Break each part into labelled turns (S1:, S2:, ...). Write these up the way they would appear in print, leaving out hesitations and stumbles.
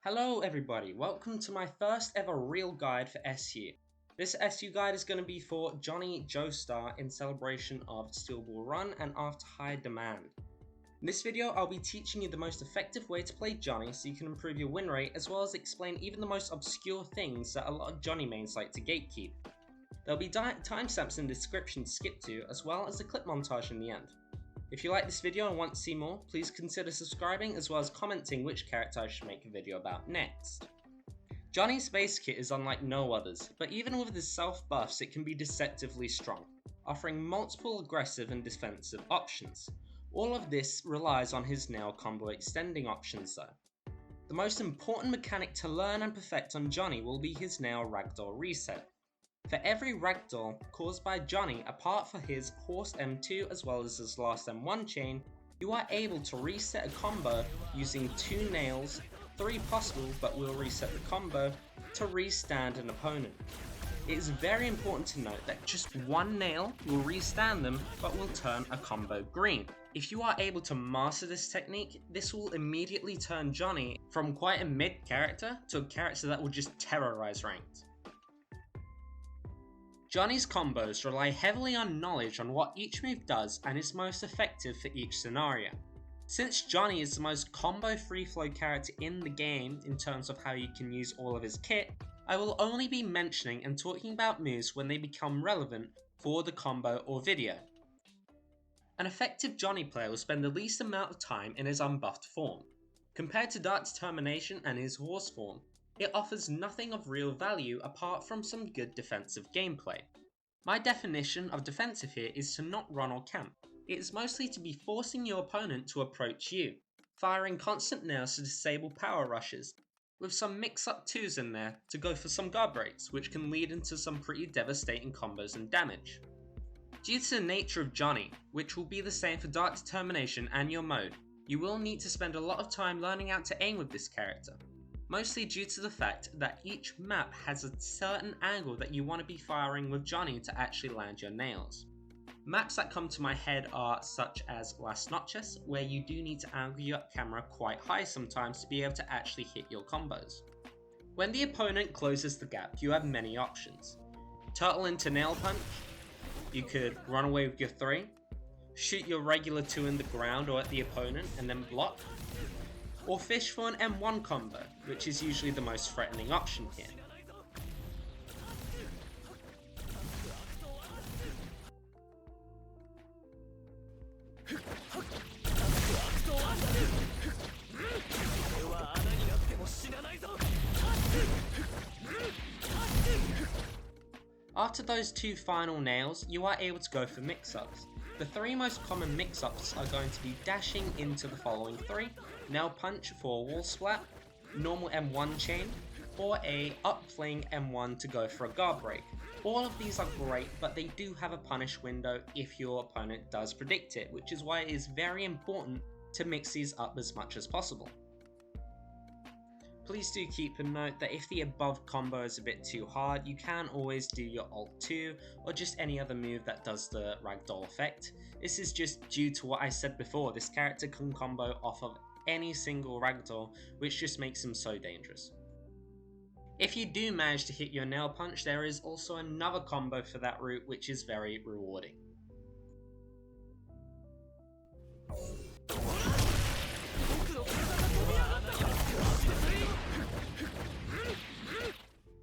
S1: Hello everybody, welcome to my first ever real guide for SU. This SU guide is going to be for Johnny Joestar in celebration of Steel Ball Run and after High Demand. In this video I'll be teaching you the most effective way to play Johnny so you can improve your win rate, as well as explain even the most obscure things that a lot of Johnny mains like to gatekeep. There'll be timestamps in the description to skip to, as well as a clip montage in the end. If you like this video and want to see more, please consider subscribing as well as commenting which character I should make a video about next. Johnny's base kit is unlike no others, but even with his self buffs it can be deceptively strong, offering multiple aggressive and defensive options. All of this relies on his nail combo extending options though. The most important mechanic to learn and perfect on Johnny will be his nail ragdoll reset. For every ragdoll caused by Johnny, apart from his Horse M2 as well as his last M1 chain, you are able to reset a combo using 2 nails, 3 possible but will reset the combo, to restand an opponent. It is very important to note that just 1 nail will restand them but will turn a combo green. If you are able to master this technique, this will immediately turn Johnny from quite a mid character to a character that will just terrorize ranked. Johnny's combos rely heavily on knowledge on what each move does and is most effective for each scenario. Since Johnny is the most combo free flow character in the game in terms of how you can use all of his kit, I will only be mentioning and talking about moves when they become relevant for the combo or video. An effective Johnny player will spend the least amount of time in his unbuffed form. Compared to Dark Determination and his Horse form, it offers nothing of real value apart from some good defensive gameplay. My definition of defensive here is to not run or camp. It is mostly to be forcing your opponent to approach you, firing constant nails to disable power rushes, with some mix-up 2s in there to go for some guard breaks, which can lead into some pretty devastating combos and damage. Due to the nature of Johnny, which will be the same for Dark Determination and your mode, you will need to spend a lot of time learning how to aim with this character. Mostly due to the fact that each map has a certain angle that you want to be firing with Johnny to actually land your nails. Maps that come to my head are such as Las Noches, where you do need to angle your camera quite high sometimes to be able to actually hit your combos. When the opponent closes the gap, you have many options. Turtle into nail punch, you could run away with your 3, shoot your regular 2 in the ground or at the opponent and then block, or fish for an M1 combo, which is usually the most threatening option here. After those 2 final nails, you are able to go for mix-ups. The 3 most common mix-ups are going to be dashing into the following 3, nail punch for a wall splat, normal M1 chain, or a upfling M1 to go for a guard break. All of these are great, but they do have a punish window if your opponent does predict it, which is why it is very important to mix these up as much as possible. Please do keep in note that if the above combo is a bit too hard, you can always do your Alt 2 or just any other move that does the ragdoll effect. This is just due to what I said before, this character can combo off of any single ragdoll, which just makes him so dangerous. If you do manage to hit your nail punch, there is also another combo for that route which is very rewarding.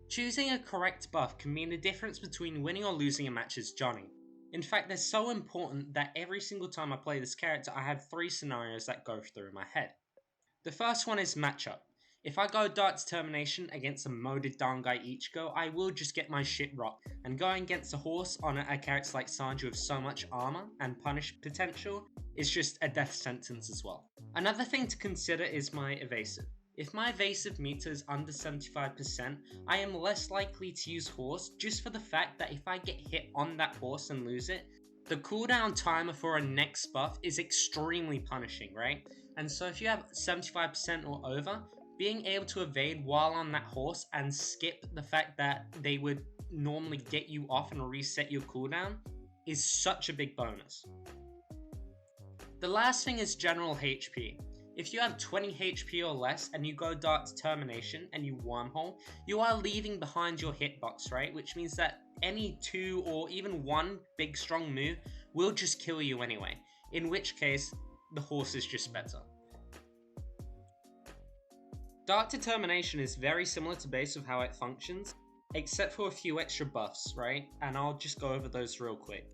S1: Choosing a correct buff can mean the difference between winning or losing a match as Johnny. In fact, they're so important that every single time I play this character I have 3 scenarios that go through my head. The first one is matchup. If I go Dark Determination against a moded down guy Ichigo, I will just get my shit rocked, and going against a horse on a character like Sanji with so much armor and punish potential is just a death sentence as well. Another thing to consider is my evasive. If my evasive meter is under 75%, I am less likely to use horse just for the fact that if I get hit on that horse and lose it, the cooldown timer for a next buff is extremely punishing, right? And so if you have 75% or over, being able to evade while on that horse and skip the fact that they would normally get you off and reset your cooldown is such a big bonus. The last thing is general HP. If you have 20 HP or less and you go Dark Determination and you wormhole, you are leaving behind your hitbox, right? Which means that any 2 or even 1 big strong move will just kill you anyway, in which case the horse is just better. Dark Determination is very similar to base of how it functions, except for a few extra buffs, right? And I'll just go over those real quick.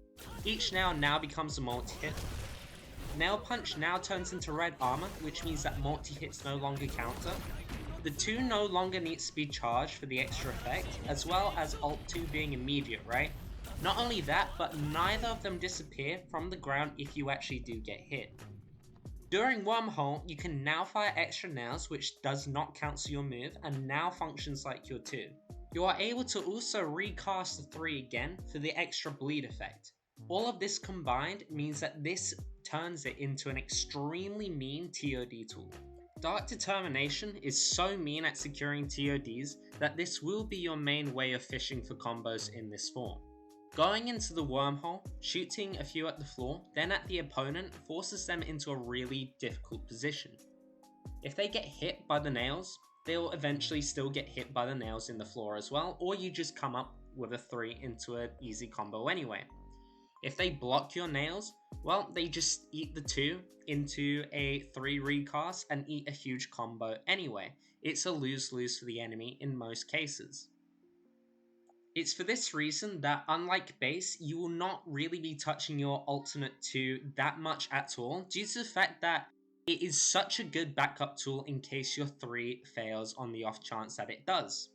S1: Each nail now becomes a multi-hit. Nail Punch now turns into red armor, which means that multi-hits no longer counter. The 2 no longer needs to be charged for the extra effect, as well as Alt 2 being immediate, right? Not only that, but neither of them disappear from the ground if you actually do get hit. During Wormhole, you can now fire extra nails, which does not cancel your move and now functions like your 2. You are able to also recast the 3 again for the extra bleed effect. All of this combined means that this turns it into an extremely mean TOD tool. Dark Determination is so mean at securing TODs that this will be your main way of fishing for combos in this form. Going into the wormhole, shooting a few at the floor, then at the opponent forces them into a really difficult position. If they get hit by the nails, they'll eventually still get hit by the nails in the floor as well, or you just come up with a 3 into an easy combo anyway. If they block your nails, well, they just eat the 2 into a 3 recast and eat a huge combo anyway. It's a lose-lose for the enemy in most cases. It's for this reason that, unlike base, you will not really be touching your alternate 2 that much at all, due to the fact that it is such a good backup tool in case your 3 fails on the off chance that it does.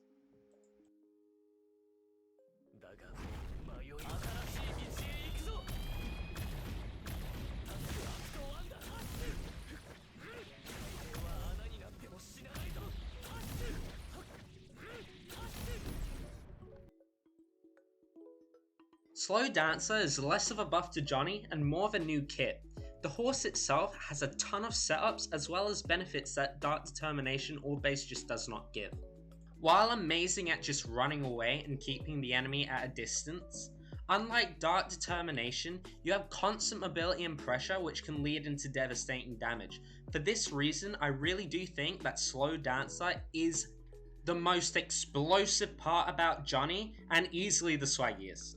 S1: Slow Dancer is less of a buff to Johnny and more of a new kit. The horse itself has a ton of setups as well as benefits that Dark Determination or base just does not give. While amazing at just running away and keeping the enemy at a distance, unlike Dark Determination, you have constant mobility and pressure which can lead into devastating damage. For this reason, I really do think that Slow Dancer is the most explosive part about Johnny and easily the swaggiest.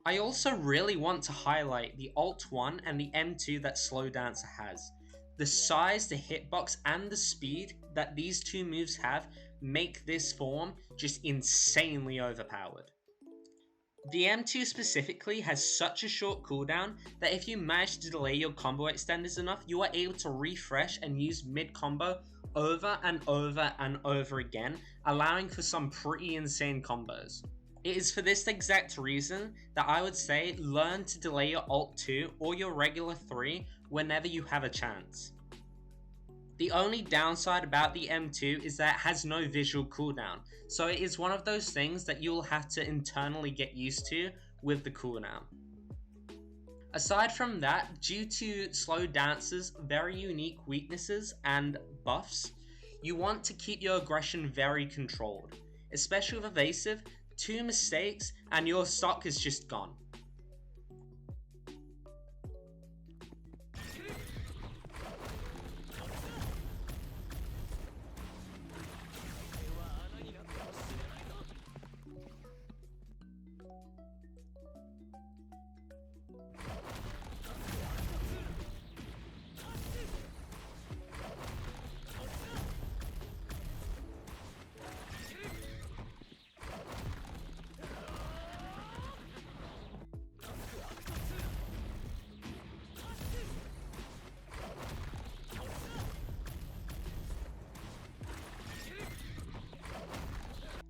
S1: I also really want to highlight the Alt 1 and the M2 that Slow Dancer has. The size, the hitbox, and the speed that these 2 moves have make this form just insanely overpowered. The M2 specifically has such a short cooldown that if you manage to delay your combo extenders enough, you are able to refresh and use mid-combo over and over and over again, allowing for some pretty insane combos. It is for this exact reason that I would say learn to delay your Alt 2 or your regular 3 whenever you have a chance. The only downside about the M2 is that it has no visual cooldown, so it is one of those things that you'll have to internally get used to with the cooldown. Aside from that, due to Slow Dancer's very unique weaknesses and buffs, you want to keep your aggression very controlled, especially with Evasive. 2 mistakes and your stock is just gone.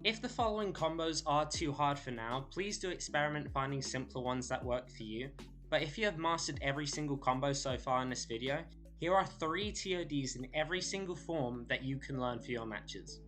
S1: If the following combos are too hard for now, please do experiment finding simpler ones that work for you. But if you have mastered every single combo so far in this video, here are 3 TODs in every single form that you can learn for your matches.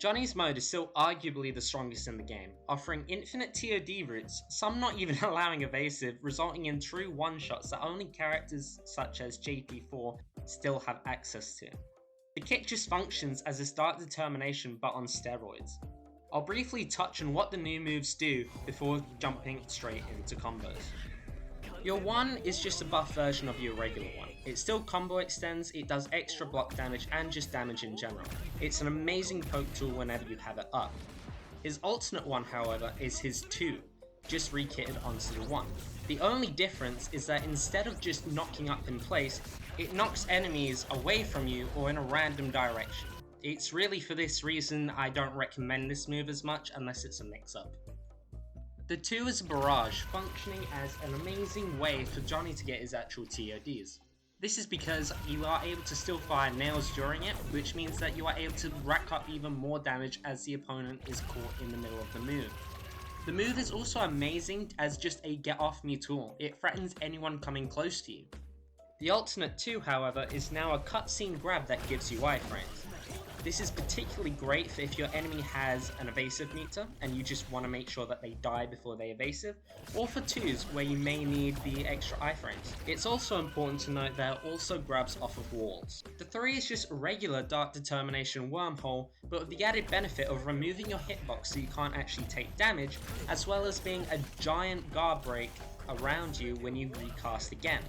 S1: Johnny's mode is still arguably the strongest in the game, offering infinite TOD routes, some not even allowing evasive, resulting in true one-shots that only characters such as JP4 still have access to. The kit just functions as a Dark Determination but on steroids. I'll briefly touch on what the new moves do before jumping straight into combos. Your 1 is just a buff version of your regular one. It still combo extends, it does extra block damage and just damage in general. It's an amazing poke tool whenever you have it up. His alternate one, however, is his 2, just rekitted onto the 1. The only difference is that instead of just knocking up in place, it knocks enemies away from you or in a random direction. It's really for this reason I don't recommend this move as much unless it's a mix-up. The 2 is a barrage, functioning as an amazing way for Johnny to get his actual TODs. This is because you are able to still fire nails during it, which means that you are able to rack up even more damage as the opponent is caught in the middle of the move. The move is also amazing as just a get off me tool, it threatens anyone coming close to you. The alternate 2, however, is now a cutscene grab that gives you iframes. This is particularly great for if your enemy has an evasive meter and you just want to make sure that they die before they evasive, or for 2s where you may need the extra iframes. It's also important to note that it also grabs off of walls. The 3 is just a regular Dark Determination wormhole, but with the added benefit of removing your hitbox so you can't actually take damage, as well as being a giant guard break around you when you recast again.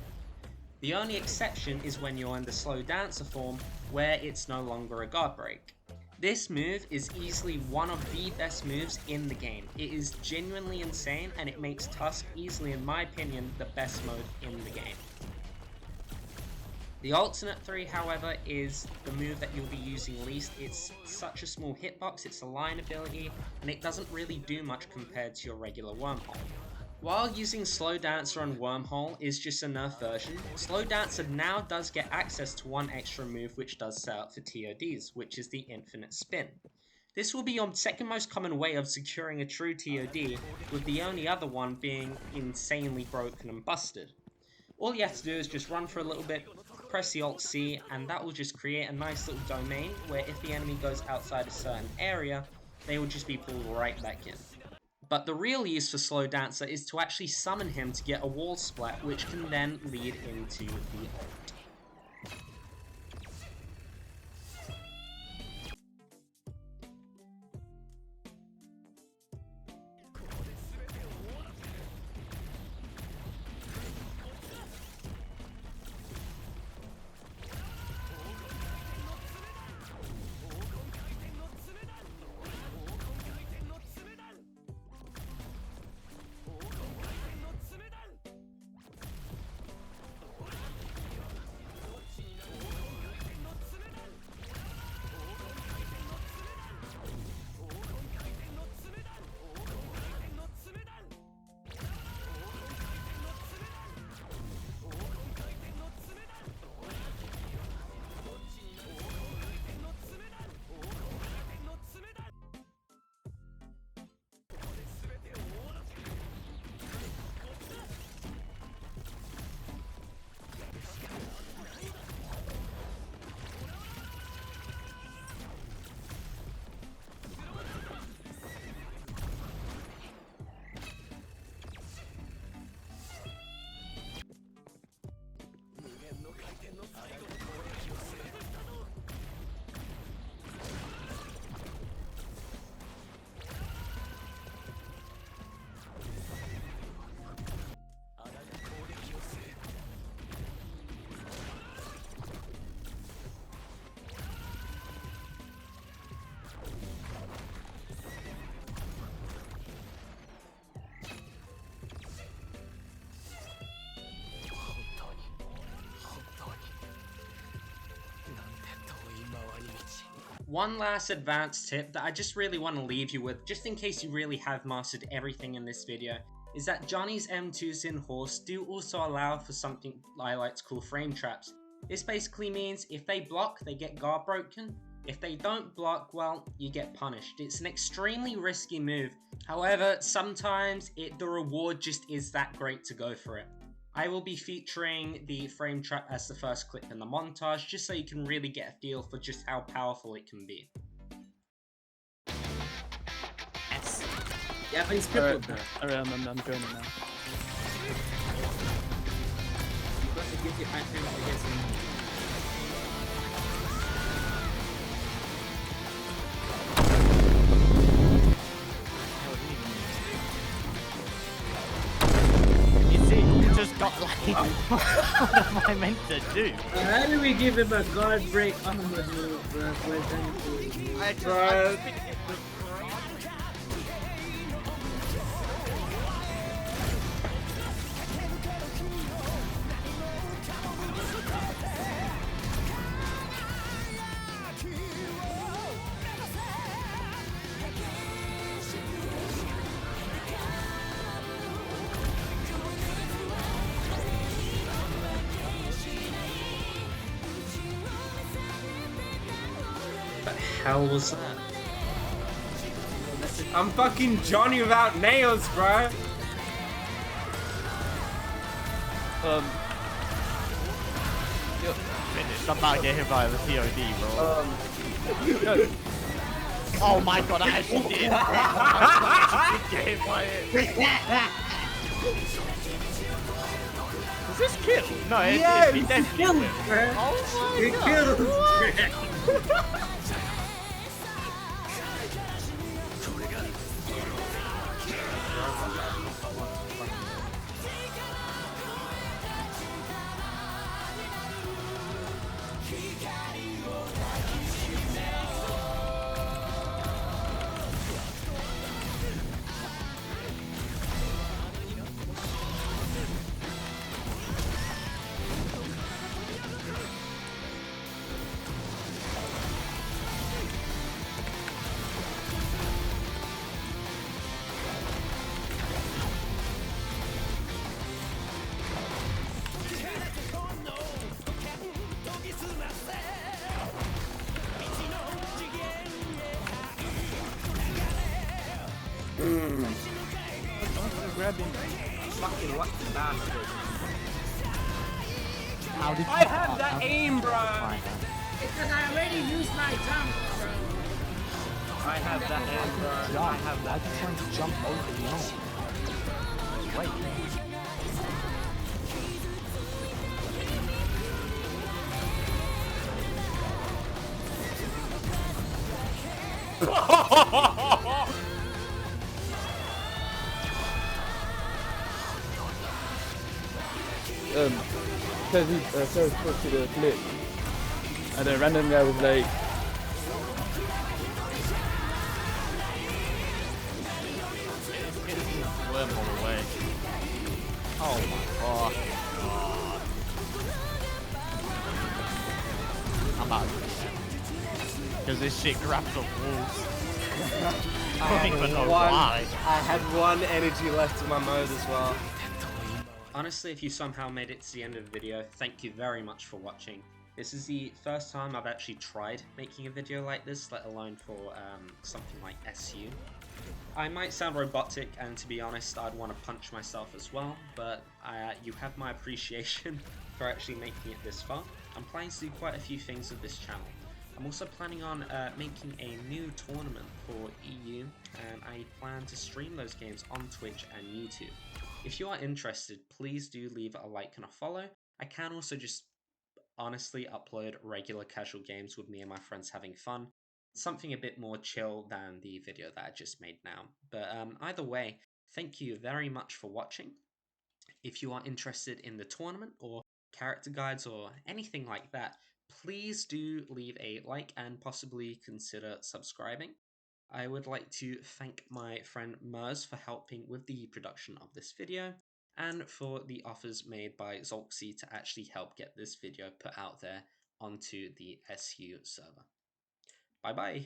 S1: The only exception is when you're in the slow dancer form, where it's no longer a guard break. This move is easily one of the best moves in the game. It is genuinely insane and it makes Tusk easily, in my opinion, the best mode in the game. The alternate 3, however, is the move that you'll be using least. It's such a small hitbox, it's a line ability, and it doesn't really do much compared to your regular wormhole. While using Slow Dancer and Wormhole is just a nerf version, Slow Dancer now does get access to one extra move which does set up for TODs, which is the Infinite Spin. This will be your second most common way of securing a true TOD, with the only other one being insanely broken and busted. All you have to do is just run for a little bit, press the Alt C, and that will just create a nice little domain where if the enemy goes outside a certain area, they will just be pulled right back in. But the real use for Slow Dancer is to actually summon him to get a wall splat, which can then lead into the ult. One last advanced tip that I just really want to leave you with, just in case you really have mastered everything in this video, is that Johnny's M2s in Horse do also allow for something I like to call frame traps. This basically means if they block, they get guard broken. If they don't block, well, you get punished. It's an extremely risky move. However, sometimes the reward just is that great to go for it. I will be featuring the frame trap as the first clip in the montage, just so you can really get a feel for just how powerful it can be.
S2: Yeah, he's crippled now.
S3: Alright, I'm doing it now.
S2: Plus it gives you high chance to get some.
S3: You just got like, what am I meant to do?
S2: How do we give him a guard break on the move, bro?
S1: What the hell was that?
S4: I'm fucking Johnny without nails, bro.
S3: Finished. I'm about to get hit by the COD, bro. No. Oh my god, I actually did. I did get hit by it. Is this kill? No,
S4: Yeah,
S3: it's definitely
S2: killed
S3: kill.
S2: him, bro.
S3: Oh my
S2: You
S3: god.
S2: killed him.
S3: Grab him.
S4: Fucking what the bastard.
S3: How did you
S4: I have that aim, bro.
S2: Because I already used my jump, bro.
S4: I have that aim, bro. I have that.
S3: I'm trying to jump over the wall. Wait.
S5: Says he says push to the flip, and a random guy was like,
S3: Wormhole away. Oh my god. I'm out of here. Because this shit grabs up walls. I don't even know why.
S4: I had one energy left in my mode as well.
S1: Honestly, if you somehow made it to the end of the video, thank you very much for watching. This is the first time I've actually tried making a video like this, let alone for something like SU. I might sound robotic, and to be honest, I'd want to punch myself as well, but you have my appreciation for actually making it this far. I'm planning to do quite a few things with this channel. I'm also planning on making a new tournament for EU, and I plan to stream those games on Twitch and YouTube. If you are interested, please do leave a like and a follow. I can also just honestly upload regular casual games with me and my friends having fun. Something a bit more chill than the video that I just made now. But either way, thank you very much for watching. If you are interested in the tournament or character guides or anything like that, please do leave a like and possibly consider subscribing. I would like to thank my friend Mers for helping with the production of this video, and for the offers made by Zolxy to actually help get this video put out there onto the SU server. Bye bye!